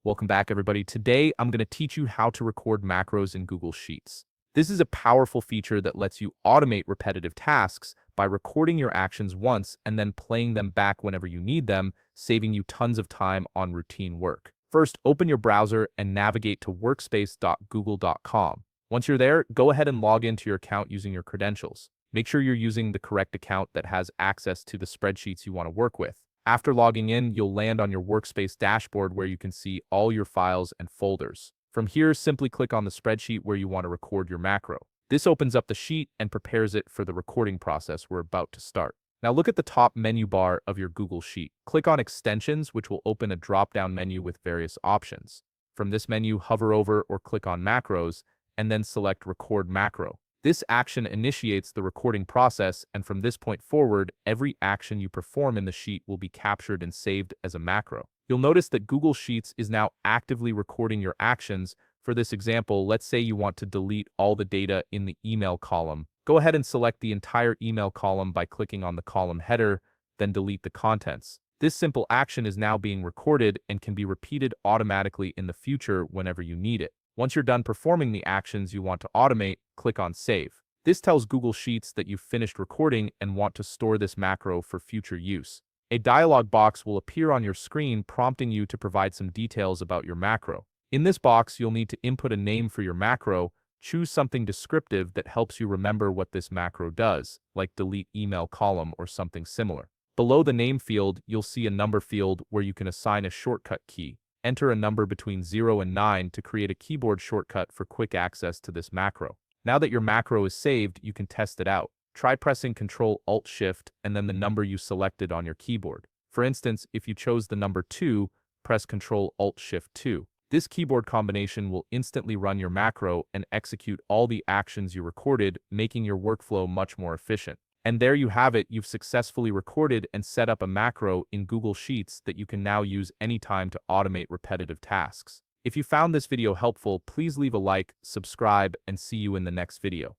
Welcome back, everybody. Today, I'm going to teach you how to record macros in Google Sheets. This is a powerful feature that lets you automate repetitive tasks by recording your actions once and then playing them back whenever you need them, saving you tons of time on routine work. First, open your browser and navigate to workspace.google.com. Once you're there, go ahead and log into your account using your credentials. Make sure you're using the correct account that has access to the spreadsheets you want to work with. After logging in, you'll land on your Workspace dashboard where you can see all your files and folders. From here, simply click on the spreadsheet where you want to record your macro. This opens up the sheet and prepares it for the recording process we're about to start. Now look at the top menu bar of your Google Sheet. Click on Extensions, which will open a drop-down menu with various options. From this menu, hover over or click on Macros, and then select Record Macro. This action initiates the recording process, and from this point forward, every action you perform in the sheet will be captured and saved as a macro. You'll notice that Google Sheets is now actively recording your actions. For this example, let's say you want to delete all the data in the email column. Go ahead and select the entire email column by clicking on the column header, then delete the contents. This simple action is now being recorded and can be repeated automatically in the future whenever you need it. Once you're done performing the actions you want to automate, click on Save. This tells Google Sheets that you've finished recording and want to store this macro for future use. A dialog box will appear on your screen prompting you to provide some details about your macro. In this box, you'll need to input a name for your macro. Choose something descriptive that helps you remember what this macro does, like delete email column or something similar. Below the name field, you'll see a number field where you can assign a shortcut key. Enter a number between 0 and 9 to create a keyboard shortcut for quick access to this macro. Now that your macro is saved, you can test it out. Try pressing Ctrl-Alt-Shift and then the number you selected on your keyboard. For instance, if you chose the number 2, press Ctrl-Alt-Shift-2. This keyboard combination will instantly run your macro and execute all the actions you recorded, making your workflow much more efficient. And there you have it, you've successfully recorded and set up a macro in Google Sheets that you can now use anytime to automate repetitive tasks. If you found this video helpful, please leave a like, subscribe, and see you in the next video.